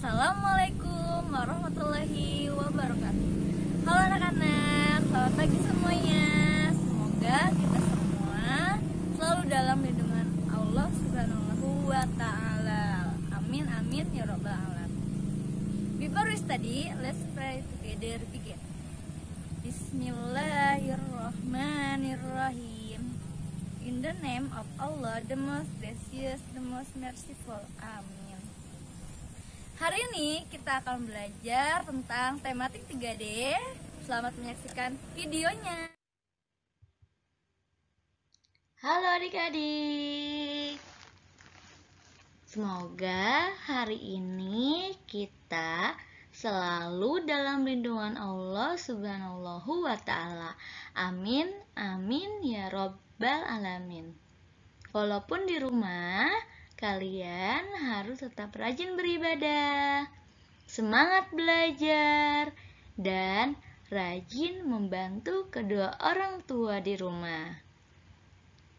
Assalamualaikum warahmatullahi wabarakatuh. Halo anak-anak, selamat pagi semuanya. Semoga kita semua selalu dalam lindungan Allah Subhanahu wa Ta'ala. Amin amin ya rabbal alamin. Before we study, let's pray together. Begin. Bismillahirrahmanirrahim. In the name of Allah, the most gracious, the most merciful. Amin. Hari ini kita akan belajar tentang tematik 3D. Selamat menyaksikan videonya. Halo adik-adik. Semoga hari ini kita selalu dalam lindungan Allah Subhanahu wa Ta'ala. Amin, amin ya Rabbal alamin. Walaupun di rumah, kalian harus tetap rajin beribadah, semangat belajar, dan rajin membantu kedua orang tua di rumah.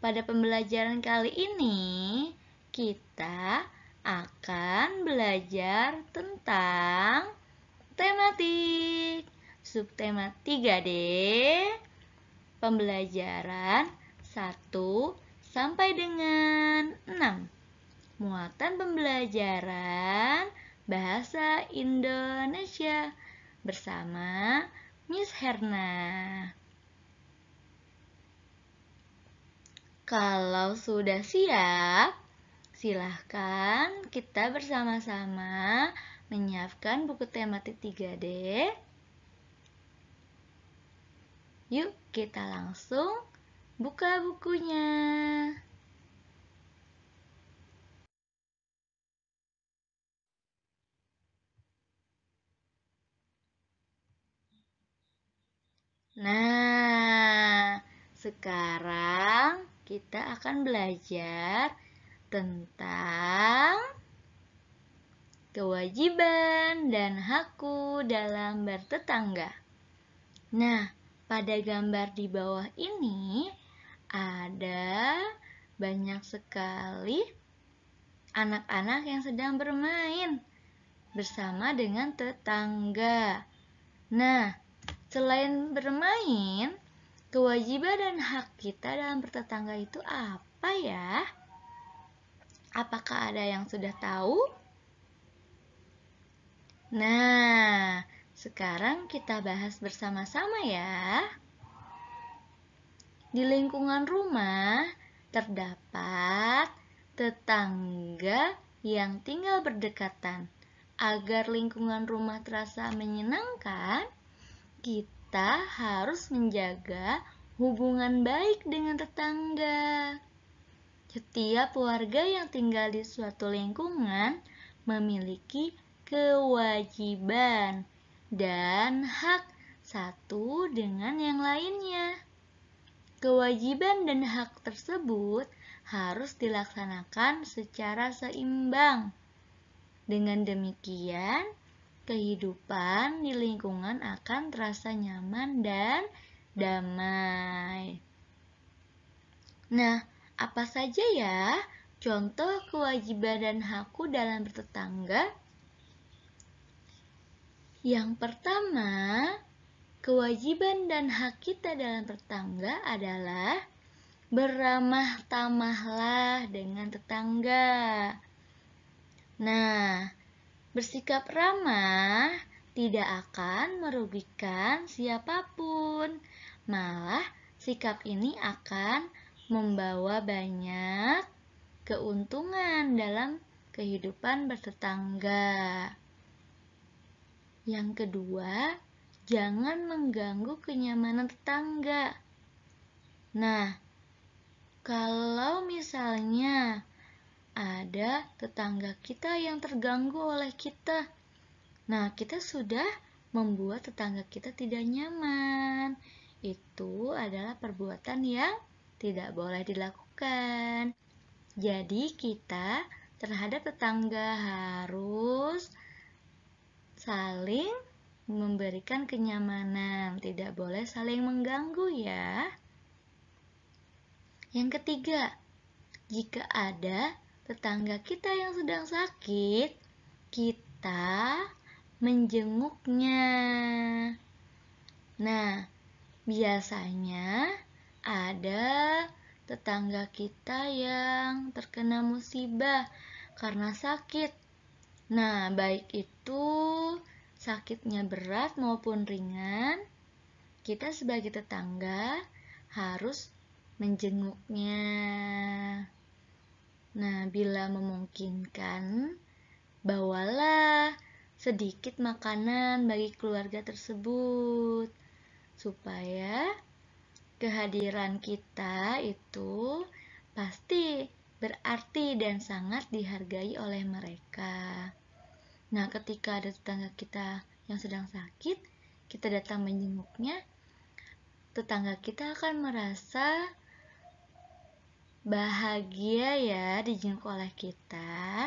Pada pembelajaran kali ini, kita akan belajar tentang tematik subtema 3D, pembelajaran 1 sampai dengan 6. Muatan pembelajaran bahasa Indonesia bersama Miss Herna. Kalau sudah siap, silahkan kita bersama-sama menyiapkan buku tematik 3D. Yuk kita langsung buka bukunya. Nah, sekarang kita akan belajar tentang kewajiban dan hakku dalam bertetangga. Nah, pada gambar di bawah ini ada banyak sekali anak-anak yang sedang bermain bersama dengan tetangga. Nah, selain bermain, kewajiban dan hak kita dalam bertetangga itu apa ya? Apakah ada yang sudah tahu? Nah, sekarang kita bahas bersama-sama ya. Di lingkungan rumah terdapat tetangga yang tinggal berdekatan. Agar lingkungan rumah terasa menyenangkan, kita harus menjaga hubungan baik dengan tetangga. Setiap warga yang tinggal di suatu lingkungan memiliki kewajiban dan hak satu dengan yang lainnya. Kewajiban dan hak tersebut harus dilaksanakan secara seimbang. Dengan demikian, kehidupan di lingkungan akan terasa nyaman dan damai. Nah, apa saja ya contoh kewajiban dan hakku dalam bertetangga? Yang pertama, kewajiban dan hak kita dalam bertetangga adalah beramah tamahlah dengan tetangga. Nah, bersikap ramah tidak akan merugikan siapapun. Malah, sikap ini akan membawa banyak keuntungan dalam kehidupan bertetangga. Yang kedua, jangan mengganggu kenyamanan tetangga. Nah, kalau misalnya ada tetangga kita yang terganggu oleh kita, nah kita sudah membuat tetangga kita tidak nyaman. Itu adalah perbuatan yang tidak boleh dilakukan. Jadi kita terhadap tetangga harus saling memberikan kenyamanan, tidak boleh saling mengganggu ya. Yang ketiga, jika ada tetangga kita yang sedang sakit, kita kita menjenguknya. Nah, biasanya ada tetangga kita yang terkena musibah karena sakit. Nah, baik itu sakitnya berat maupun ringan, kita sebagai tetangga harus menjenguknya. Nah, bila memungkinkan, bawalah sedikit makanan bagi keluarga tersebut, supaya kehadiran kita itu pasti berarti dan sangat dihargai oleh mereka. Nah, ketika ada tetangga kita yang sedang sakit, kita datang menjenguknya, tetangga kita akan merasa bahagia ya dijenguk oleh kita.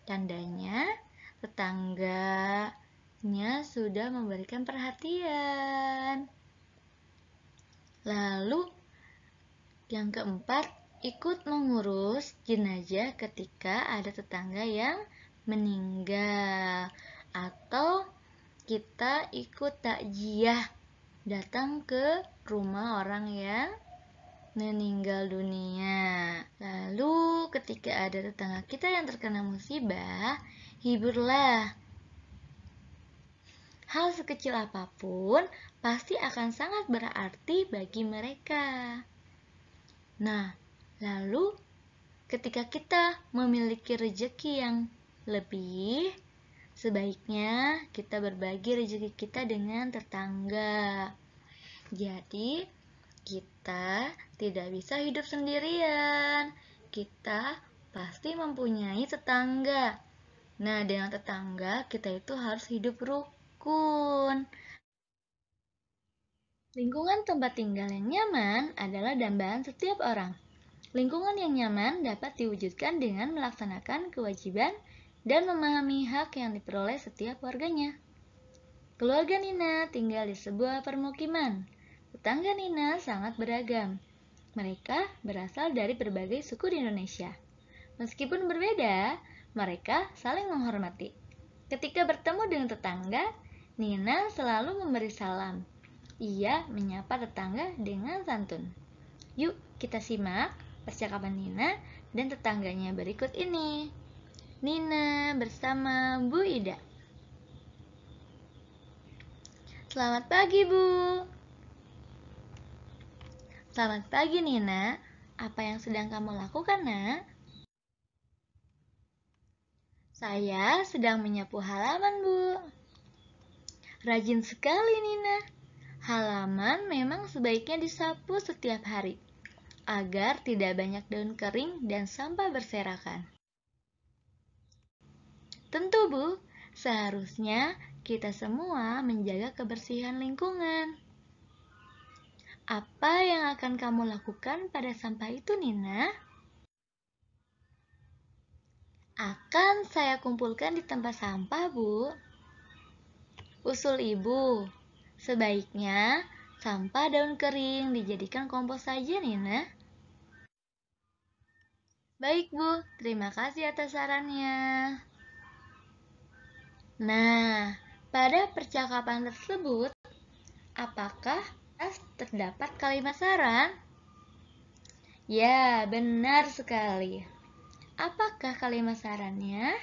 Tandanya tetangganya sudah memberikan perhatian. Lalu yang keempat, ikut mengurus jenazah ketika ada tetangga yang meninggal, atau kita ikut takziah datang ke rumah orang yang meninggal dunia. Lalu ketika ada tetangga kita yang terkena musibah, hiburlah. Hal sekecil apapun pasti akan sangat berarti bagi mereka. Nah, lalu ketika kita memiliki rezeki yang lebih, sebaiknya kita berbagi rezeki kita dengan tetangga. Jadi, kita tidak bisa hidup sendirian. Kita pasti mempunyai tetangga. Nah, dengan tetangga kita itu harus hidup rukun. Lingkungan tempat tinggal yang nyaman adalah dambaan setiap orang. Lingkungan yang nyaman dapat diwujudkan dengan melaksanakan kewajiban dan memahami hak yang diperoleh setiap warganya. Keluarga Nina tinggal di sebuah permukiman. Tetangga Nina sangat beragam. Mereka berasal dari berbagai suku di Indonesia. Meskipun berbeda, mereka saling menghormati. Ketika bertemu dengan tetangga, Nina selalu memberi salam. Ia menyapa tetangga dengan santun. Yuk kita simak percakapan Nina dan tetangganya berikut ini. Nina bersama Bu Ida. Selamat pagi, Bu. Selamat pagi, Nina. Apa yang sedang kamu lakukan, Nak? Saya sedang menyapu halaman, Bu. Rajin sekali, Nina. Halaman memang sebaiknya disapu setiap hari, agar tidak banyak daun kering dan sampah berserakan. Tentu, Bu. Seharusnya kita semua menjaga kebersihan lingkungan. Apa yang akan kamu lakukan pada sampah itu, Nina? Akan saya kumpulkan di tempat sampah, Bu. Usul Ibu, sebaiknya sampah daun kering dijadikan kompos saja, Nina. Baik, Bu. Terima kasih atas sarannya. Nah, pada percakapan tersebut, apakah terdapat kalimat saran? Ya, benar sekali. Apakah kalimat sarannya?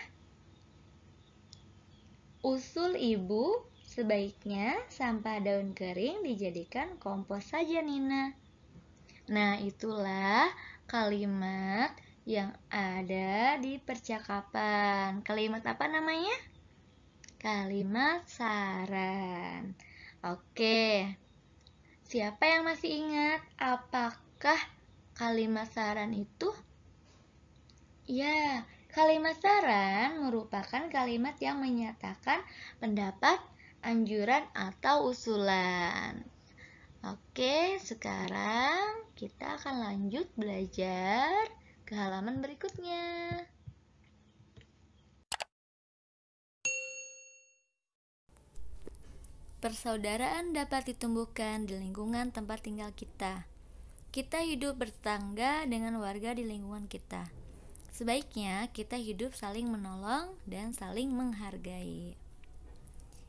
Usul Ibu, sebaiknya sampah daun kering dijadikan kompos saja, Nina. Nah, itulah kalimat yang ada di percakapan. Kalimat apa namanya? Kalimat saran. Oke. Siapa yang masih ingat apakah kalimat saran itu? Ya, kalimat saran merupakan kalimat yang menyatakan pendapat, anjuran, atau usulan. Oke, sekarang kita akan lanjut belajar ke halaman berikutnya. Persaudaraan dapat ditumbuhkan di lingkungan tempat tinggal kita. Kita hidup bertetangga dengan warga di lingkungan kita. Sebaiknya kita hidup saling menolong dan saling menghargai.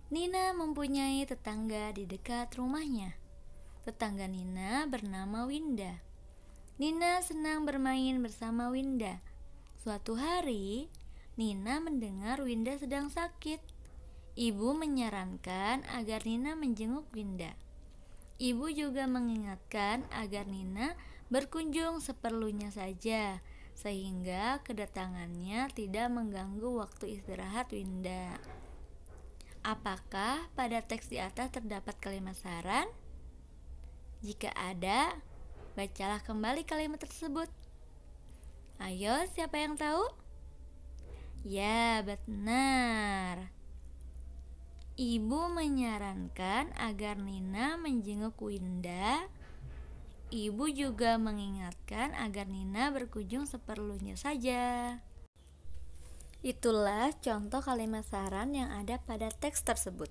Nina mempunyai tetangga di dekat rumahnya. Tetangga Nina bernama Winda. Nina senang bermain bersama Winda. Suatu hari, Nina mendengar Winda sedang sakit. Ibu menyarankan agar Nina menjenguk Winda. Ibu juga mengingatkan agar Nina berkunjung seperlunya saja, sehingga kedatangannya tidak mengganggu waktu istirahat Winda. Apakah pada teks di atas terdapat kalimat saran? Jika ada, bacalah kembali kalimat tersebut. Ayo, siapa yang tahu? Ya, benar. Ibu menyarankan agar Nina menjenguk Winda. Ibu juga mengingatkan agar Nina berkunjung seperlunya saja. Itulah contoh kalimat saran yang ada pada teks tersebut.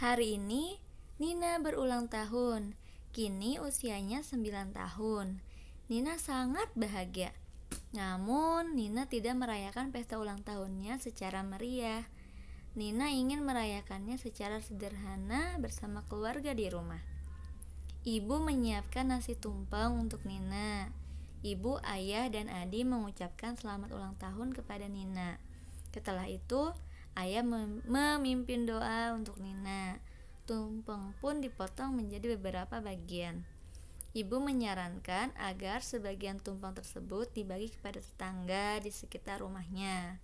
Hari ini Nina berulang tahun. Kini usianya 9 tahun. Nina sangat bahagia. Namun Nina tidak merayakan pesta ulang tahunnya secara meriah. Nina ingin merayakannya secara sederhana bersama keluarga di rumah. Ibu menyiapkan nasi tumpeng untuk Nina. Ibu, ayah, dan adik mengucapkan selamat ulang tahun kepada Nina. Setelah itu, ayah memimpin doa untuk Nina. Tumpeng pun dipotong menjadi beberapa bagian. Ibu menyarankan agar sebagian tumpeng tersebut dibagi kepada tetangga di sekitar rumahnya.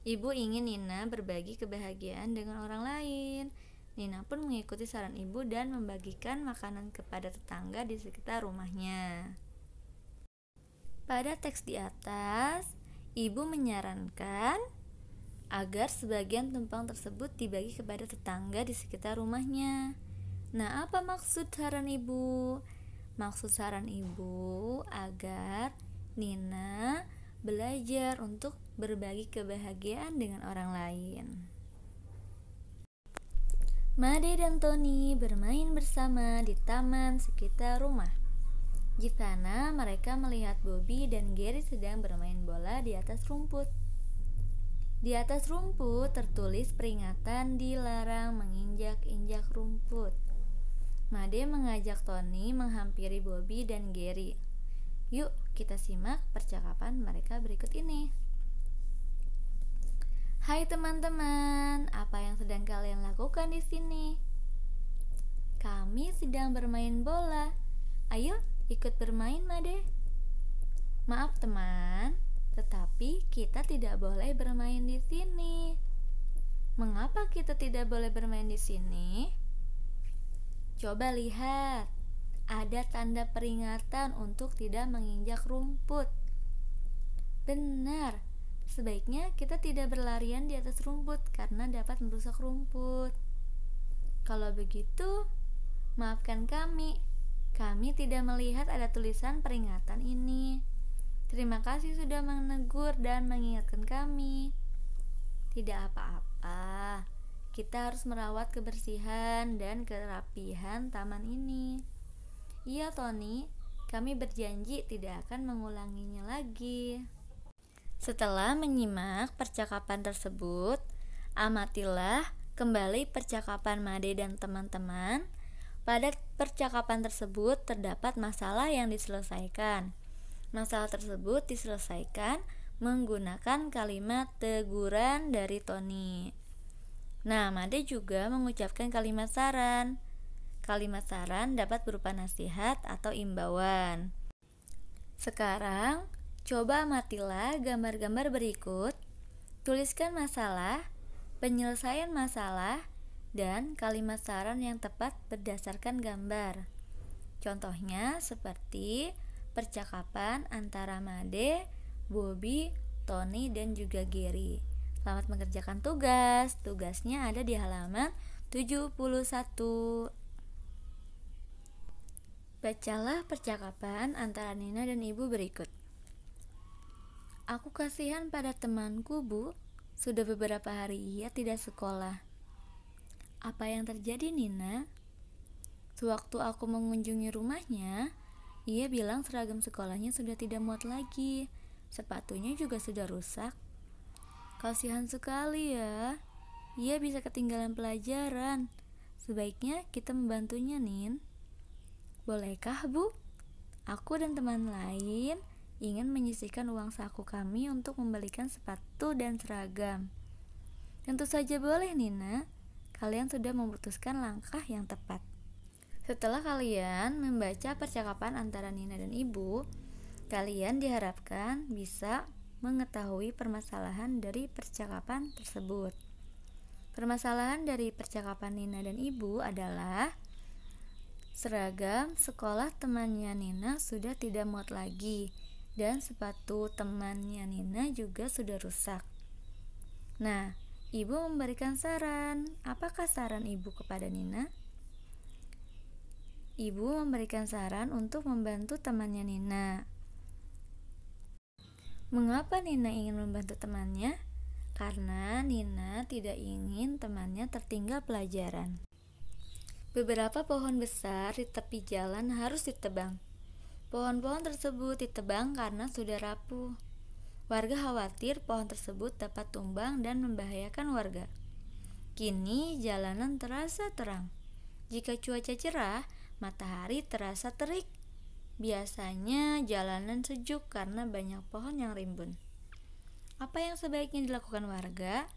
Ibu ingin Nina berbagi kebahagiaan dengan orang lain. Nina pun mengikuti saran ibu dan membagikan makanan kepada tetangga di sekitar rumahnya. Pada teks di atas, ibu menyarankan agar sebagian tumpeng tersebut dibagi kepada tetangga di sekitar rumahnya. Nah, apa maksud saran ibu? Maksud saran ibu agar Nina belajar untuk berbagi kebahagiaan dengan orang lain. Made dan Tony bermain bersama di taman sekitar rumah. Di sana mereka melihat Bobby dan Gary sedang bermain bola di atas rumput. Di atas rumput tertulis peringatan dilarang menginjak-injak rumput. Made mengajak Tony menghampiri Bobby dan Gary. Yuk, kita simak percakapan mereka berikut ini. Hai teman-teman, apa yang sedang kalian lakukan di sini? Kami sedang bermain bola. Ayo, ikut bermain, Made. Maaf teman, tetapi kita tidak boleh bermain di sini. Mengapa kita tidak boleh bermain di sini? Coba lihat, ada tanda peringatan untuk tidak menginjak rumput. Benar, sebaiknya kita tidak berlarian di atas rumput karena dapat merusak rumput. Kalau begitu, maafkan kami. Kami tidak melihat ada tulisan peringatan ini. Terima kasih sudah menegur dan mengingatkan kami. Tidak apa-apa. Kita harus merawat kebersihan dan kerapihan taman ini. Iya, Tony, kami berjanji tidak akan mengulanginya lagi. Setelah menyimak percakapan tersebut, amatilah kembali percakapan Made dan teman-teman. Pada percakapan tersebut terdapat masalah yang diselesaikan. Masalah tersebut diselesaikan menggunakan kalimat teguran dari Tony. Nah, Made juga mengucapkan kalimat saran. Kalimat saran dapat berupa nasihat atau imbauan. Sekarang, coba amatilah gambar-gambar berikut. Tuliskan masalah, penyelesaian masalah, dan kalimat saran yang tepat berdasarkan gambar. Contohnya seperti percakapan antara Made, Bobby, Tony, dan juga Gary. Selamat mengerjakan tugas. Tugasnya ada di halaman 71. Bacalah percakapan antara Nina dan ibu berikut. Aku kasihan pada temanku, Bu. Sudah beberapa hari ia tidak sekolah. Apa yang terjadi, Nina? Sewaktu aku mengunjungi rumahnya, Ia bilang seragam sekolahnya sudah tidak muat lagi. Sepatunya juga sudah rusak. Kasihan sekali ya. Ia bisa ketinggalan pelajaran. Sebaiknya kita membantunya, Nin. Bolehkah, Bu? Aku dan teman lain ingin menyisihkan uang saku kami untuk membelikan sepatu dan seragam. Tentu saja boleh, Nina. Kalian sudah memutuskan langkah yang tepat. Setelah kalian membaca percakapan antara Nina dan Ibu, kalian diharapkan bisa mengetahui permasalahan dari percakapan tersebut. Permasalahan dari percakapan Nina dan Ibu adalah seragam sekolah temannya Nina sudah tidak muat lagi dan sepatu temannya Nina juga sudah rusak. Nah, Ibu memberikan saran. Apakah saran Ibu kepada Nina? Ibu memberikan saran untuk membantu temannya Nina. Mengapa Nina ingin membantu temannya? Karena Nina tidak ingin temannya tertinggal pelajaran. Beberapa pohon besar di tepi jalan harus ditebang. Pohon-pohon tersebut ditebang karena sudah rapuh. Warga khawatir pohon tersebut dapat tumbang dan membahayakan warga. Kini jalanan terasa terang. Jika cuaca cerah, matahari terasa terik. Biasanya jalanan sejuk karena banyak pohon yang rimbun. Apa yang sebaiknya dilakukan warga?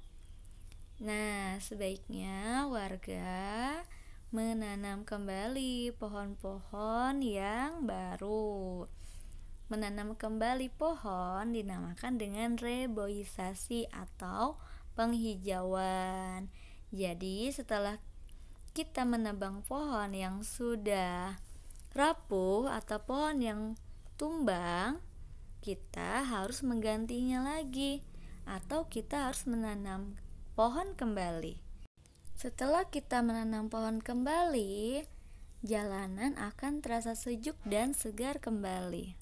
Nah, sebaiknya warga menanam kembali pohon-pohon yang baru. Menanam kembali pohon dinamakan dengan reboisasi atau penghijauan. Jadi setelah kita menebang pohon yang sudah rapuh atau pohon yang tumbang, kita harus menggantinya lagi atau kita harus menanam pohon kembali. Setelah kita menanam pohon kembali, jalanan akan terasa sejuk dan segar kembali.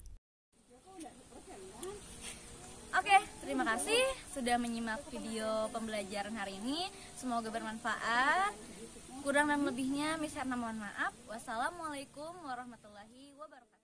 Oke, terima kasih sudah menyimak video pembelajaran hari ini. Semoga bermanfaat. Kurang dan lebihnya, misalnya mohon maaf. Wassalamualaikum warahmatullahi wabarakatuh.